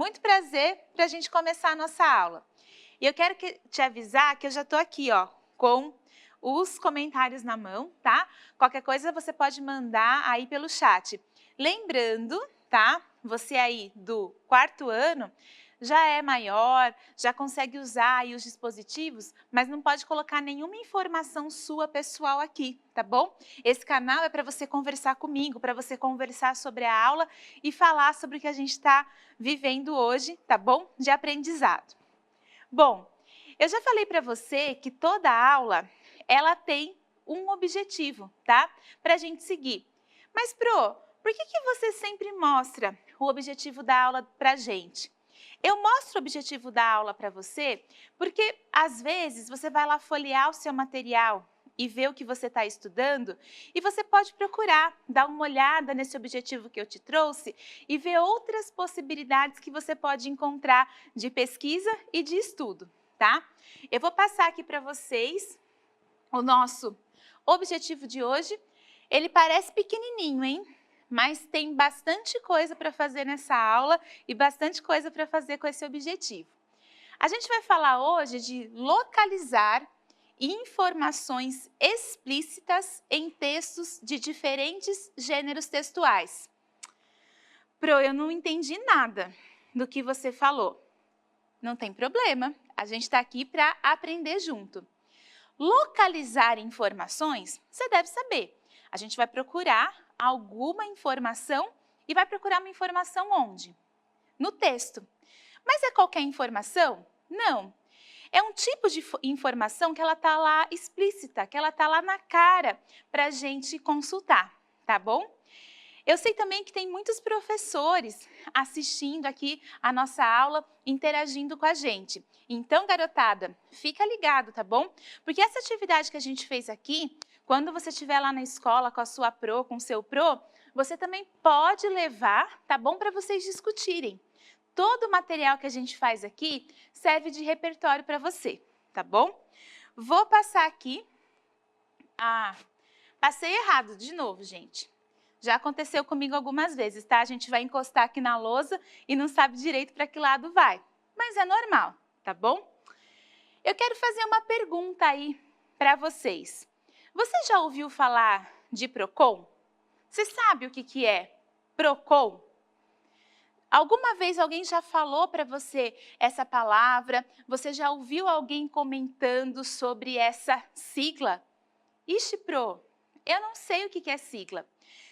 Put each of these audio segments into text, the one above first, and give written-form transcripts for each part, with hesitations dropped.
muito prazer para a gente começar a nossa aula. E eu quero te avisar que eu já estou aqui, ó, com os comentários na mão, tá? Qualquer coisa você pode mandar aí pelo chat. Lembrando, tá? Você aí do 4º ano já é maior, já consegue usar aí os dispositivos, mas não pode colocar nenhuma informação sua pessoal aqui, tá bom? Esse canal é para você conversar comigo, para você conversar sobre a aula e falar sobre o que a gente está vivendo hoje, tá bom? De aprendizado. Bom, eu já falei para você que toda aula, ela tem um objetivo, tá? Para a gente seguir. Mas, por que você sempre mostra o objetivo da aula para a gente? Eu mostro o objetivo da aula para você porque, às vezes, você vai lá folhear o seu material e ver o que você está estudando e você pode procurar, dar uma olhada nesse objetivo que eu te trouxe e ver outras possibilidades que você pode encontrar de pesquisa e de estudo, tá? Eu vou passar aqui para vocês o nosso objetivo de hoje. Ele parece pequenininho, hein? Mas tem bastante coisa para fazer nessa aula e bastante coisa para fazer com esse objetivo. A gente vai falar hoje de localizar informações explícitas em textos de diferentes gêneros textuais. Eu não entendi nada do que você falou. Não tem problema, a gente está aqui para aprender junto. Localizar informações, você deve saber. A gente vai procurar alguma informação e vai procurar uma informação onde? No texto. Mas é qualquer informação? Não. É um tipo de informação que ela está lá explícita, que ela está lá na cara para a gente consultar, tá bom? Eu sei também que tem muitos professores assistindo aqui a nossa aula, interagindo com a gente. Então, garotada, fica ligado, tá bom? Porque essa atividade que a gente fez aqui, quando você estiver lá na escola com a sua com o seu você também pode levar, tá bom? Para vocês discutirem. Todo o material que a gente faz aqui serve de repertório para você, tá bom? Vou passar aqui. Passei errado de novo, gente. Já aconteceu comigo algumas vezes, tá? A gente vai encostar aqui na lousa e não sabe direito para que lado vai. Mas é normal, tá bom? Eu quero fazer uma pergunta aí para vocês. Você já ouviu falar de PROCON? Você sabe o que é PROCON? Alguma vez alguém já falou para você essa palavra? Você já ouviu alguém comentando sobre essa sigla? Ixi, eu não sei o que é sigla.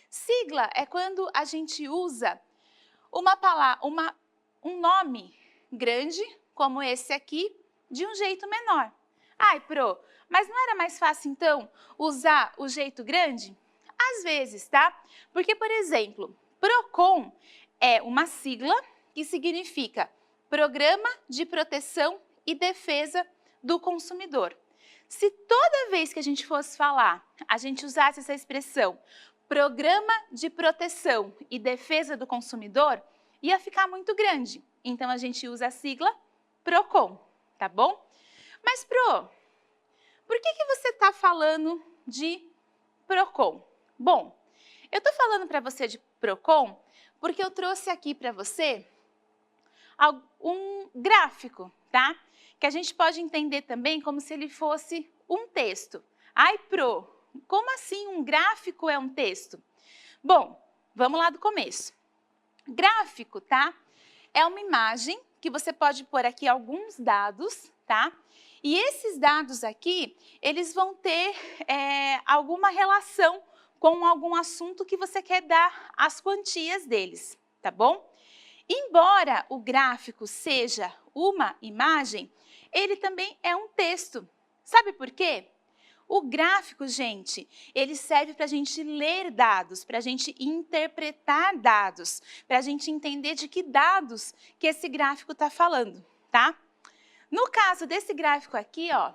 Sigla é quando a gente usa um nome grande, como esse aqui, de um jeito menor. Ai, mas não era mais fácil, então, usar o jeito grande? Às vezes, tá? Porque, por exemplo, PROCON é uma sigla que significa Programa de Proteção e Defesa do Consumidor. Se toda vez que a gente fosse falar, a gente usasse essa expressão, Programa de Proteção e Defesa do Consumidor, ia ficar muito grande. Então, a gente usa a sigla PROCON, tá bom? Mas, por que você está falando de PROCON? Bom, eu estou falando para você de PROCON porque eu trouxe aqui para você um gráfico, tá? Que a gente pode entender também como se ele fosse um texto. Ai, como assim um gráfico é um texto? Bom, vamos lá do começo. Gráfico, tá? É uma imagem que você pode pôr aqui alguns dados, tá? E esses dados aqui, eles vão ter alguma relação com algum assunto que você quer dar as quantias deles, tá bom? Embora o gráfico seja uma imagem, ele também é um texto. Sabe por quê? O gráfico, gente, ele serve para a gente ler dados, para a gente interpretar dados, para a gente entender de que dados que esse gráfico está falando, tá? No caso desse gráfico aqui, ó,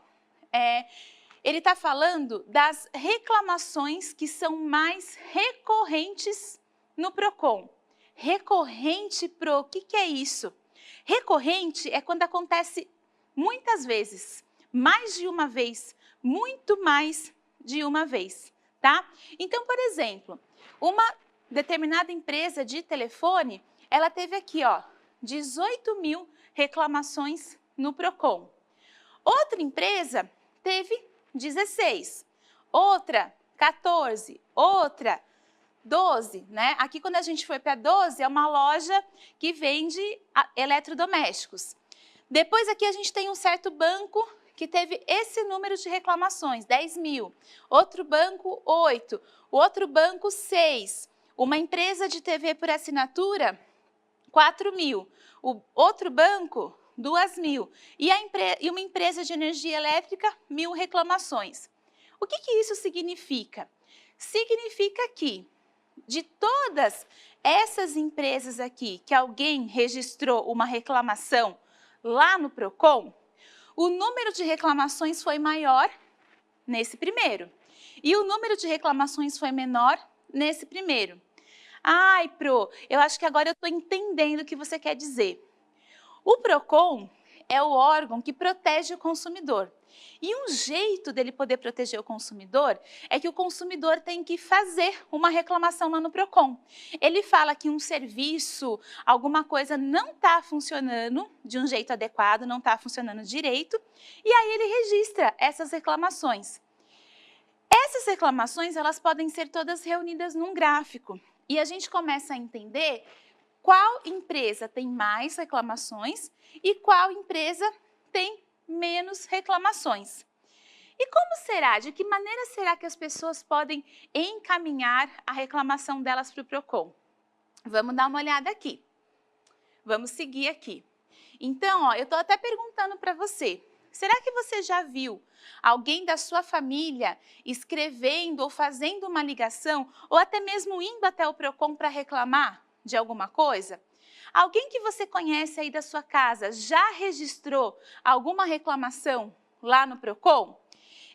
ele está falando das reclamações que são mais recorrentes no PROCON. Recorrente, o que é isso? Recorrente é quando acontece muitas vezes, mais de uma vez, muito mais de uma vez, tá? Então, por exemplo, uma determinada empresa de telefone, ela teve aqui, ó, 18 mil reclamações no Procon. Outra empresa teve 16, outra 14, outra 12, né? Aqui quando a gente foi para 12 é uma loja que vende eletrodomésticos. Depois aqui a gente tem um certo banco que teve esse número de reclamações, 10 mil. Outro banco, 8. O outro banco, 6. Uma empresa de TV por assinatura, 4 mil. O outro banco, 2 mil. E uma empresa de energia elétrica, 1.000 reclamações. O que isso significa? Significa que de todas essas empresas aqui que alguém registrou uma reclamação lá no Procon, o número de reclamações foi maior nesse primeiro e o número de reclamações foi menor nesse primeiro. Ai, Pro, eu acho que agora eu estou entendendo o que você quer dizer. O Procon é o órgão que protege o consumidor. E um jeito dele poder proteger o consumidor é que o consumidor tem que fazer uma reclamação lá no Procon. Ele fala que um serviço, alguma coisa não está funcionando de um jeito adequado, não está funcionando direito, e aí ele registra essas reclamações. Essas reclamações, elas podem ser todas reunidas num gráfico, e a gente começa a entender qual empresa tem mais reclamações e qual empresa tem menos reclamações. E como será? De que maneira será que as pessoas podem encaminhar a reclamação delas para o Procon? Vamos dar uma olhada aqui. Vamos seguir aqui. Então, ó, eu estou até perguntando para você, será que você já viu alguém da sua família escrevendo ou fazendo uma ligação ou até mesmo indo até o Procon para reclamar de alguma coisa? Alguém que você conhece aí da sua casa já registrou alguma reclamação lá no Procon?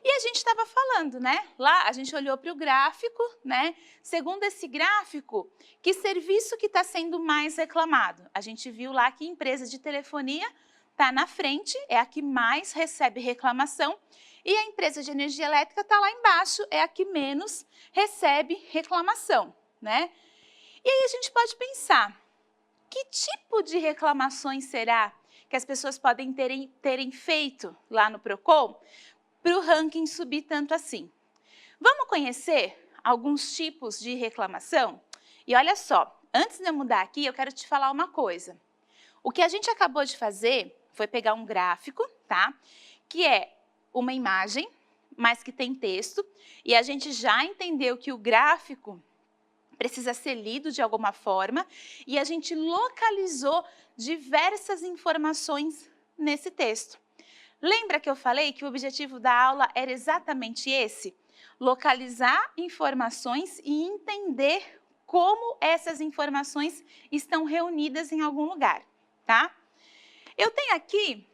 E a gente estava falando, né? Lá a gente olhou para o gráfico, né? Segundo esse gráfico, que serviço que está sendo mais reclamado? A gente viu lá que a empresa de telefonia está na frente, é a que mais recebe reclamação, e a empresa de energia elétrica está lá embaixo, é a que menos recebe reclamação, né? E aí a gente pode pensar, que tipo de reclamações será que as pessoas podem terem feito lá no Procon para o ranking subir tanto assim? Vamos conhecer alguns tipos de reclamação? E olha só, antes de eu mudar aqui, eu quero te falar uma coisa. O que a gente acabou de fazer foi pegar um gráfico, tá? Que é uma imagem, mas que tem texto, e a gente já entendeu que o gráfico precisa ser lido de alguma forma, e a gente localizou diversas informações nesse texto. Lembra que eu falei que o objetivo da aula era exatamente esse? Localizar informações e entender como essas informações estão reunidas em algum lugar, tá? Eu tenho aqui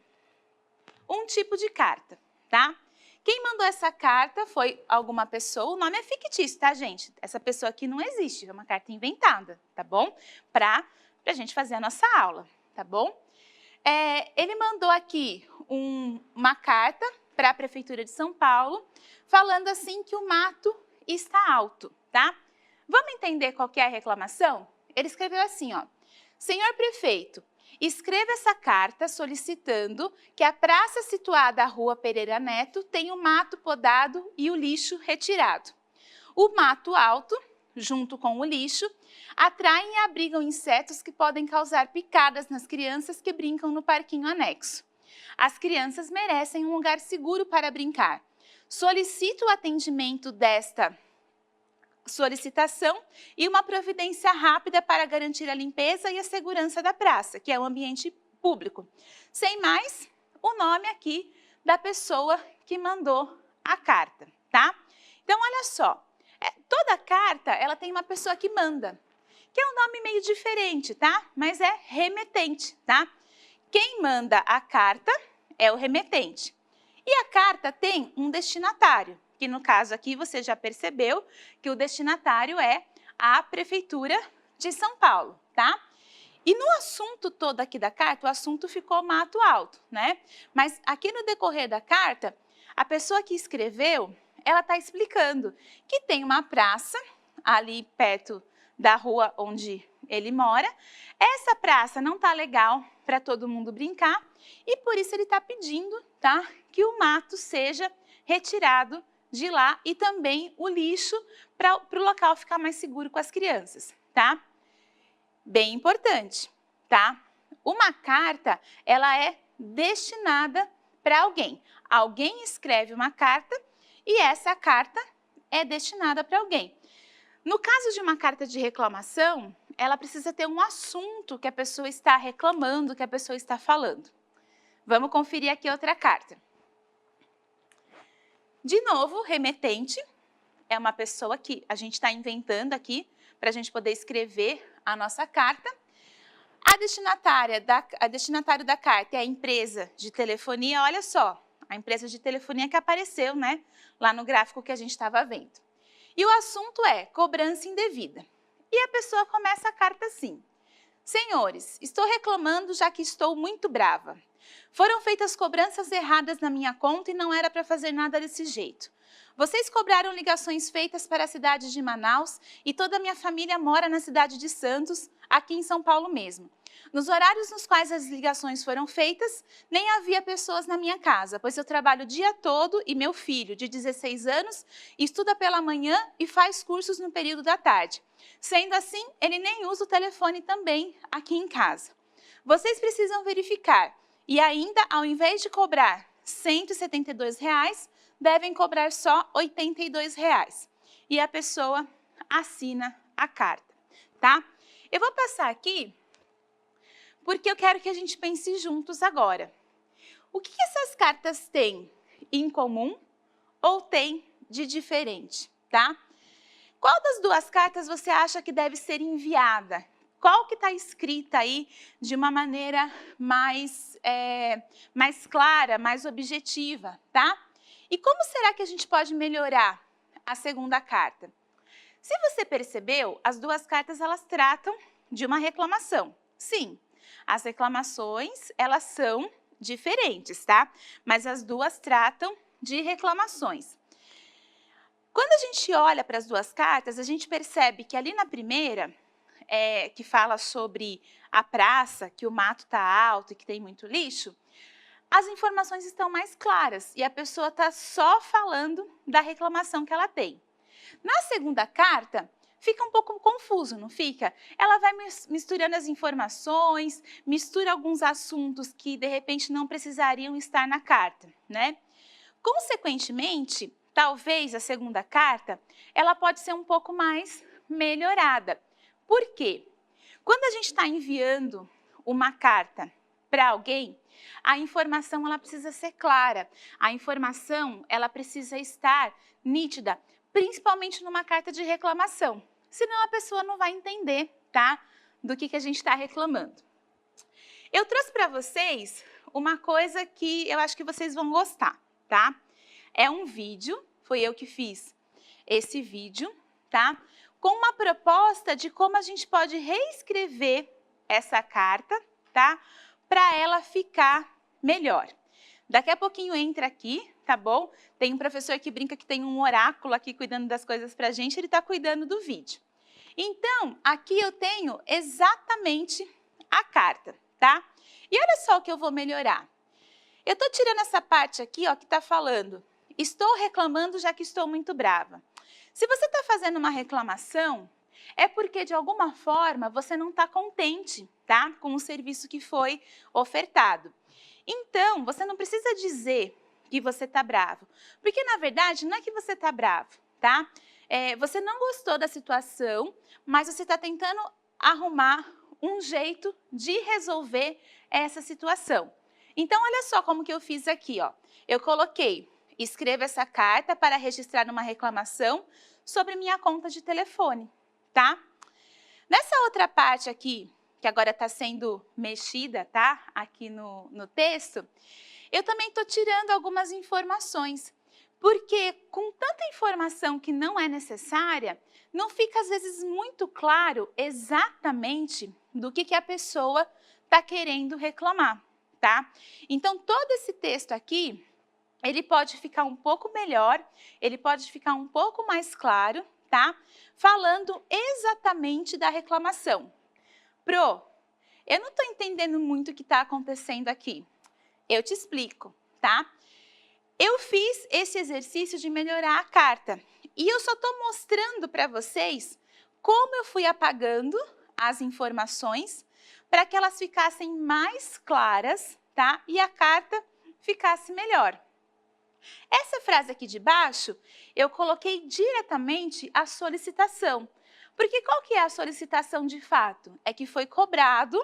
um tipo de carta, tá? Quem mandou essa carta foi alguma pessoa, o nome é fictício, tá, gente? Essa pessoa aqui não existe, é uma carta inventada, tá bom? Pra gente fazer a nossa aula, tá bom? Ele mandou aqui uma carta para a Prefeitura de São Paulo, falando assim que o mato está alto, tá? Vamos entender qual que é a reclamação? Ele escreveu assim, ó. Senhor prefeito, escreva essa carta solicitando que a praça situada à Rua Pereira Neto tenha o mato podado e o lixo retirado. O mato alto, junto com o lixo, atraem e abrigam insetos que podem causar picadas nas crianças que brincam no parquinho anexo. As crianças merecem um lugar seguro para brincar. Solicito o atendimento desta solicitação e uma providência rápida para garantir a limpeza e a segurança da praça, que é um ambiente público. Sem mais, o nome aqui da pessoa que mandou a carta, tá? Então, olha só, toda carta, ela tem uma pessoa que manda, que é um nome meio diferente, tá? Mas é remetente, tá? Quem manda a carta é o remetente. E a carta tem um destinatário, que no caso aqui você já percebeu que o destinatário é a Prefeitura de São Paulo, tá? E no assunto todo aqui da carta, o assunto ficou mato alto, né? Mas aqui no decorrer da carta, a pessoa que escreveu, ela está explicando que tem uma praça ali perto da rua onde ele mora, essa praça não está legal para todo mundo brincar e por isso ele está pedindo, tá, que o mato seja retirado de lá e também o lixo para o local ficar mais seguro com as crianças, tá? Bem importante, tá? Uma carta, ela é destinada para alguém. Alguém escreve uma carta e essa carta é destinada para alguém. No caso de uma carta de reclamação, ela precisa ter um assunto que a pessoa está reclamando, que a pessoa está falando. Vamos conferir aqui outra carta. De novo, remetente é uma pessoa que a gente está inventando aqui para a gente poder escrever a nossa carta. A destinatário da carta é a empresa de telefonia, olha só, a empresa de telefonia que apareceu, né, lá no gráfico que a gente estava vendo. E o assunto é cobrança indevida. E a pessoa começa a carta assim: Senhores, estou reclamando já que estou muito brava. Foram feitas cobranças erradas na minha conta e não era para fazer nada desse jeito. Vocês cobraram ligações feitas para a cidade de Manaus e toda a minha família mora na cidade de Santos, aqui em São Paulo mesmo. Nos horários nos quais as ligações foram feitas, nem havia pessoas na minha casa, pois eu trabalho o dia todo e meu filho, de 16 anos, estuda pela manhã e faz cursos no período da tarde. Sendo assim, ele nem usa o telefone também aqui em casa. Vocês precisam verificar e ainda, ao invés de cobrar R$ 172, devem cobrar só R$ 82. E a pessoa assina a carta, tá? Eu vou passar aqui porque eu quero que a gente pense juntos agora. O que essas cartas têm em comum ou têm de diferente, tá? Qual das duas cartas você acha que deve ser enviada? Qual que está escrita aí de uma maneira mais clara, mais objetiva, tá? E como será que a gente pode melhorar a segunda carta? Se você percebeu, as duas cartas elas tratam de uma reclamação. Sim, as reclamações elas são diferentes, tá? Mas as duas tratam de reclamações. Quando a gente olha para as duas cartas, a gente percebe que ali na primeira, que fala sobre a praça, que o mato está alto e que tem muito lixo, as informações estão mais claras e a pessoa está só falando da reclamação que ela tem. Na segunda carta, fica um pouco confuso, não fica? Ela vai misturando as informações, mistura alguns assuntos que, de repente, não precisariam estar na carta, né? Consequentemente, talvez a segunda carta, ela pode ser um pouco mais melhorada. Por quê? Quando a gente está enviando uma carta para alguém, a informação ela precisa ser clara, a informação ela precisa estar nítida, principalmente numa carta de reclamação, senão a pessoa não vai entender, tá, do que a gente está reclamando. Eu trouxe para vocês uma coisa que eu acho que vocês vão gostar, tá? É um vídeo, foi eu que fiz esse vídeo, tá? Com uma proposta de como a gente pode reescrever essa carta, tá? Para ela ficar melhor. Daqui a pouquinho entra aqui, tá bom? Tem um professor que brinca que tem um oráculo aqui cuidando das coisas pra gente, ele está cuidando do vídeo. Então, aqui eu tenho exatamente a carta, tá? E olha só o que eu vou melhorar. Eu estou tirando essa parte aqui, ó, que está falando, estou reclamando já que estou muito brava. Se você está fazendo uma reclamação, é porque de alguma forma você não está contente, tá? Com o serviço que foi ofertado. Então, você não precisa dizer que você está bravo, porque na verdade não é que você está bravo, tá? Você não gostou da situação, mas você está tentando arrumar um jeito de resolver essa situação. Então, olha só como que eu fiz aqui, ó. Eu coloquei, escreva essa carta para registrar uma reclamação sobre minha conta de telefone, tá? Nessa outra parte aqui, que agora está sendo mexida, tá? Aqui no texto, eu também estou tirando algumas informações, porque com tanta informação que não é necessária, não fica às vezes muito claro exatamente do que a pessoa está querendo reclamar, tá? Então, todo esse texto aqui, ele pode ficar um pouco melhor, ele pode ficar um pouco mais claro, tá? Falando exatamente da reclamação. Pro, eu não estou entendendo muito o que está acontecendo aqui. Eu te explico, tá? Eu fiz esse exercício de melhorar a carta e eu só estou mostrando para vocês como eu fui apagando as informações para que elas ficassem mais claras, tá? E a carta ficasse melhor. Essa frase aqui de baixo, eu coloquei diretamente a solicitação. Porque qual que é a solicitação de fato? É que foi cobrado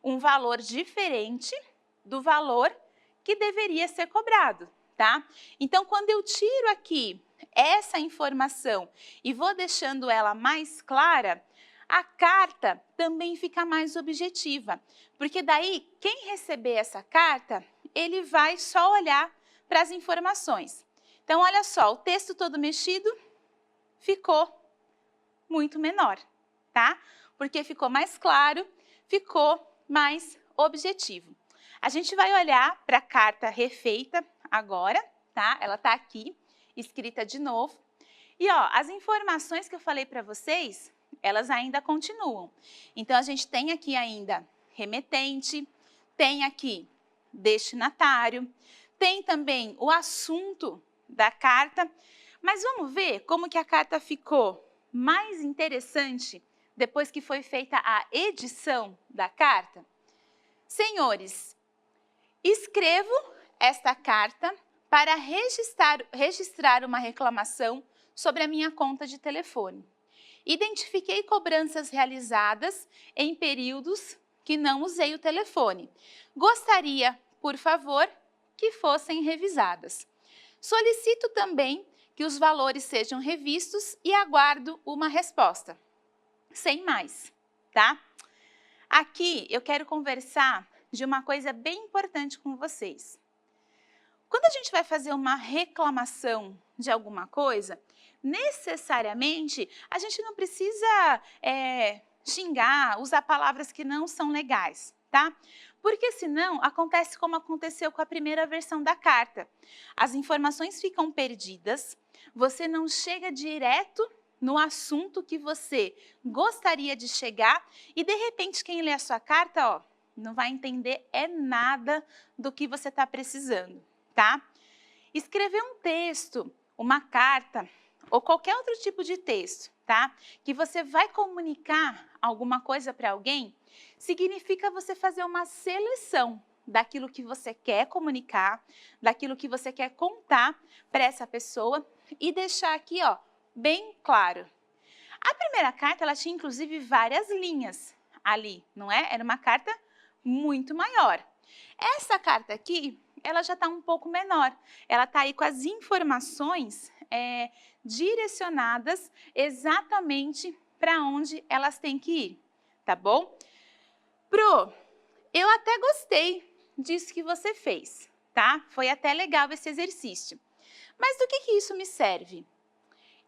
um valor diferente do valor que deveria ser cobrado, tá? Então, quando eu tiro aqui essa informação e vou deixando ela mais clara, a carta também fica mais objetiva. Porque daí, quem receber essa carta, ele vai só olhar para as informações. Então, olha só, o texto todo mexido ficou muito menor, tá? Porque ficou mais claro, ficou mais objetivo. A gente vai olhar para a carta refeita agora, tá? Ela está aqui, escrita de novo. E, ó, as informações que eu falei para vocês, elas ainda continuam. Então, a gente tem aqui ainda remetente, tem aqui destinatário, tem também o assunto da carta, mas vamos ver como que a carta ficou mais interessante depois que foi feita a edição da carta? Senhores, escrevo esta carta para registrar uma reclamação sobre a minha conta de telefone. Identifiquei cobranças realizadas em períodos que não usei o telefone. Gostaria, por favor, que fossem revisadas. Solicito também que os valores sejam revistos e aguardo uma resposta. Sem mais, tá? Aqui eu quero conversar de uma coisa bem importante com vocês. Quando a gente vai fazer uma reclamação de alguma coisa, necessariamente a gente não precisa xingar, usar palavras que não são legais, tá? Porque senão acontece como aconteceu com a primeira versão da carta. As informações ficam perdidas, você não chega direto no assunto que você gostaria de chegar e de repente quem lê a sua carta, ó, não vai entender nada do que você está precisando, tá? Escrever um texto, uma carta ou qualquer outro tipo de texto, tá? Que você vai comunicar alguma coisa para alguém, significa você fazer uma seleção daquilo que você quer comunicar, daquilo que você quer contar para essa pessoa e deixar aqui, ó, bem claro. A primeira carta, ela tinha inclusive várias linhas ali, não é? Era uma carta muito maior. Essa carta aqui, ela já está um pouco menor. Ela está aí com as informações direcionadas exatamente para onde elas têm que ir, tá bom? Pro, eu até gostei disso que você fez, tá? Foi até legal esse exercício. Mas do que isso me serve?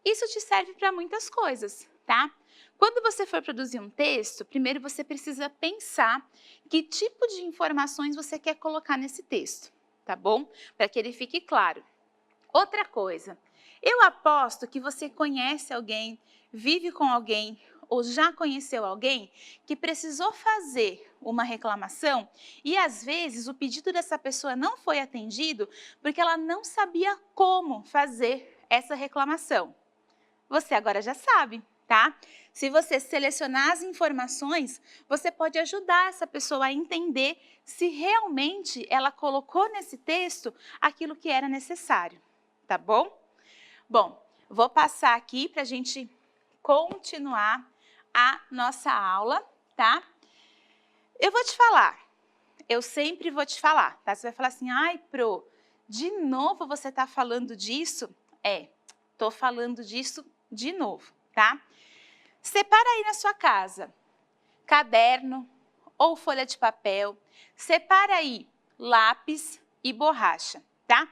Isso te serve para muitas coisas, tá? Quando você for produzir um texto, primeiro você precisa pensar que tipo de informações você quer colocar nesse texto, tá bom? Para que ele fique claro. Outra coisa, eu aposto que você conhece alguém, vive com alguém ou já conheceu alguém que precisou fazer uma reclamação e às vezes o pedido dessa pessoa não foi atendido porque ela não sabia como fazer essa reclamação. Você agora já sabe, tá? Se você selecionar as informações, você pode ajudar essa pessoa a entender se realmente ela colocou nesse texto aquilo que era necessário, tá bom? Bom, vou passar aqui para a gente continuar a nossa aula, tá? Eu vou te falar, eu sempre vou te falar, tá? Você vai falar assim, ai, Pro, de novo você está falando disso? Estou falando disso de novo, tá? Separa aí na sua casa, caderno ou folha de papel, separa aí lápis e borracha, tá?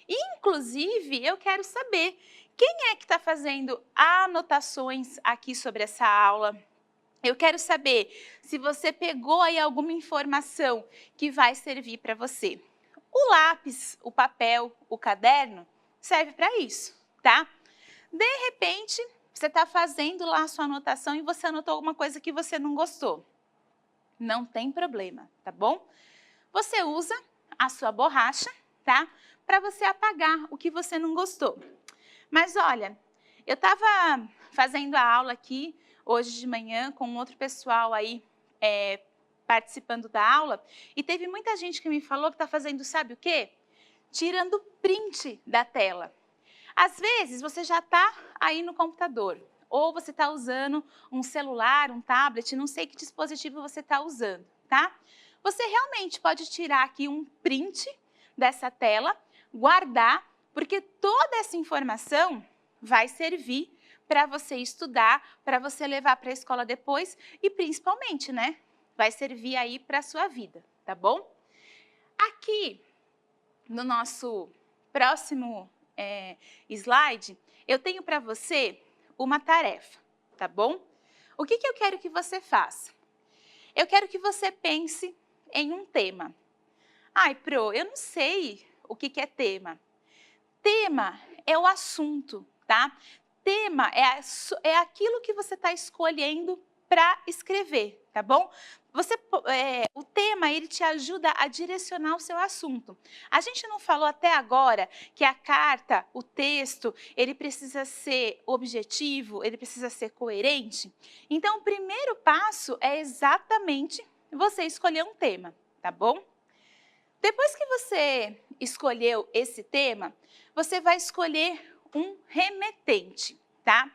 Inclusive, eu quero saber quem é que está fazendo anotações aqui sobre essa aula. Eu quero saber se você pegou aí alguma informação que vai servir para você. O lápis, o papel, o caderno serve para isso, tá? De repente, você está fazendo lá a sua anotação e você anotou alguma coisa que você não gostou. não tem problema, tá bom? Você usa a sua borracha, tá? Para você apagar o que você não gostou. Mas olha, eu estava fazendo a aula aqui hoje de manhã com outro pessoal aí participando da aula e teve muita gente que me falou que está fazendo sabe o quê? Tirando print da tela. Às vezes você já está aí no computador ou você está usando um celular, um tablet, não sei que dispositivo você está usando, tá? Você realmente pode tirar aqui um print dessa tela, guardar, porque toda essa informação vai servir para você estudar, para você levar para a escola depois e principalmente, né, vai servir aí para a sua vida, tá bom? Aqui no nosso próximo slide, eu tenho para você uma tarefa, tá bom? O que eu quero que você faça? Eu quero que você pense em um tema. Ai, Pro, eu não sei o que é tema. Tema é o assunto, tá? Tema é aquilo que você está escolhendo para escrever, tá bom? O tema, ele te ajuda a direcionar o seu assunto. A gente não falou até agora que a carta, o texto, ele precisa ser objetivo, ele precisa ser coerente? Então, o primeiro passo é exatamente você escolher um tema, tá bom? Depois que você escolheu esse tema, você vai escolher um remetente, tá?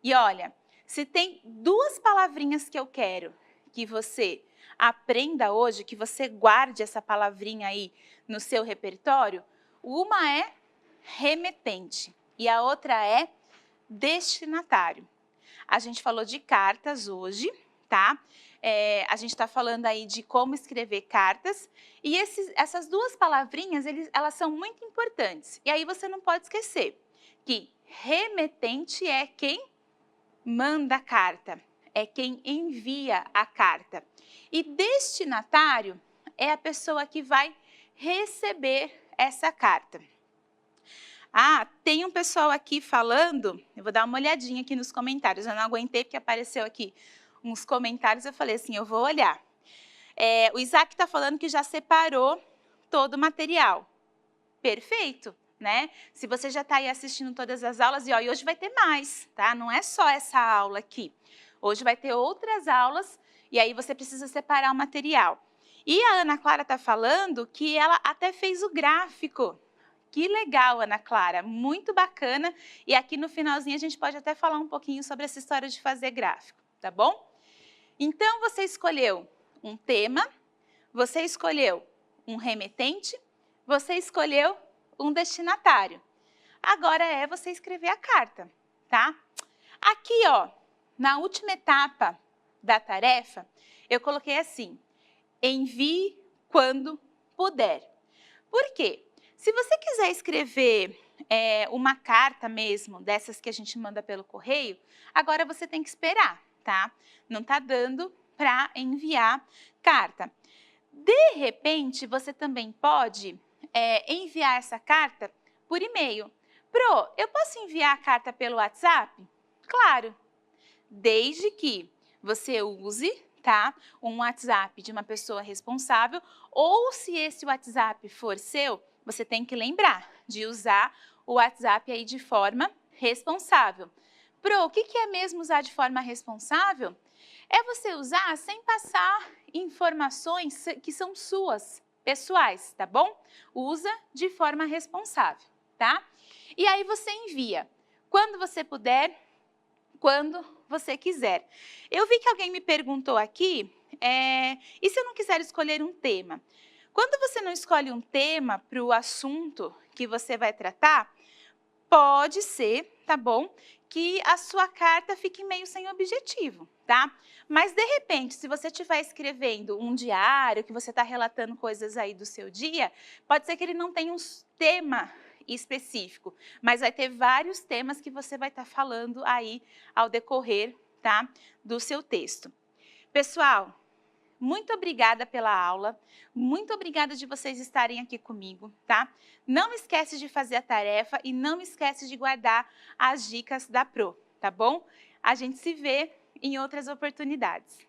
E olha, se tem duas palavrinhas que eu quero que você aprenda hoje, que você guarde essa palavrinha aí no seu repertório, uma é remetente e a outra é destinatário. A gente falou de cartas hoje, tá? A gente está falando aí de como escrever cartas e essas duas palavrinhas, elas são muito importantes. E aí você não pode esquecer que remetente é quem manda a carta, é quem envia a carta. E destinatário é a pessoa que vai receber essa carta. Ah, tem um pessoal aqui falando, eu vou dar uma olhadinha aqui nos comentários, eu não aguentei porque apareceu aqui uns comentários, eu falei assim, eu vou olhar. O Isaac está falando que já separou todo o material. Perfeito, né? Se você já está aí assistindo todas as aulas, e hoje vai ter mais, tá? Não é só essa aula aqui. Hoje vai ter outras aulas, e aí você precisa separar o material. E a Ana Clara está falando que ela até fez o gráfico. Que legal, Ana Clara, muito bacana. E aqui no finalzinho a gente pode até falar um pouquinho sobre essa história de fazer gráfico, tá bom? Então, você escolheu um tema, você escolheu um remetente, você escolheu um destinatário. Agora é você escrever a carta, tá? Aqui, ó, na última etapa da tarefa, eu coloquei assim, envie quando puder. Por quê? Se você quiser escrever uma carta mesmo, dessas que a gente manda pelo correio, agora você tem que esperar, tá? Não está dando para enviar carta. De repente, você também pode enviar essa carta por e-mail. Pro, eu posso enviar a carta pelo WhatsApp? Claro, desde que você use, tá, um WhatsApp de uma pessoa responsável, ou se esse WhatsApp for seu, você tem que lembrar de usar o WhatsApp aí de forma responsável. Pro, o que é mesmo usar de forma responsável? É você usar sem passar informações que são suas, pessoais, tá bom? Usa de forma responsável, tá? E aí você envia quando você puder, quando você quiser. Eu vi que alguém me perguntou aqui, e se eu não quiser escolher um tema? Quando você não escolhe um tema para o assunto que você vai tratar, pode ser, tá bom, que a sua carta fique meio sem objetivo, tá? Mas, de repente, se você estiver escrevendo um diário, que você está relatando coisas aí do seu dia, pode ser que ele não tenha um tema específico, mas vai ter vários temas que você vai estar falando aí ao decorrer, tá, do seu texto. Pessoal, muito obrigada pela aula, muito obrigada de vocês estarem aqui comigo, tá? Não esquece de fazer a tarefa e não esquece de guardar as dicas da Pro, tá bom? A gente se vê em outras oportunidades.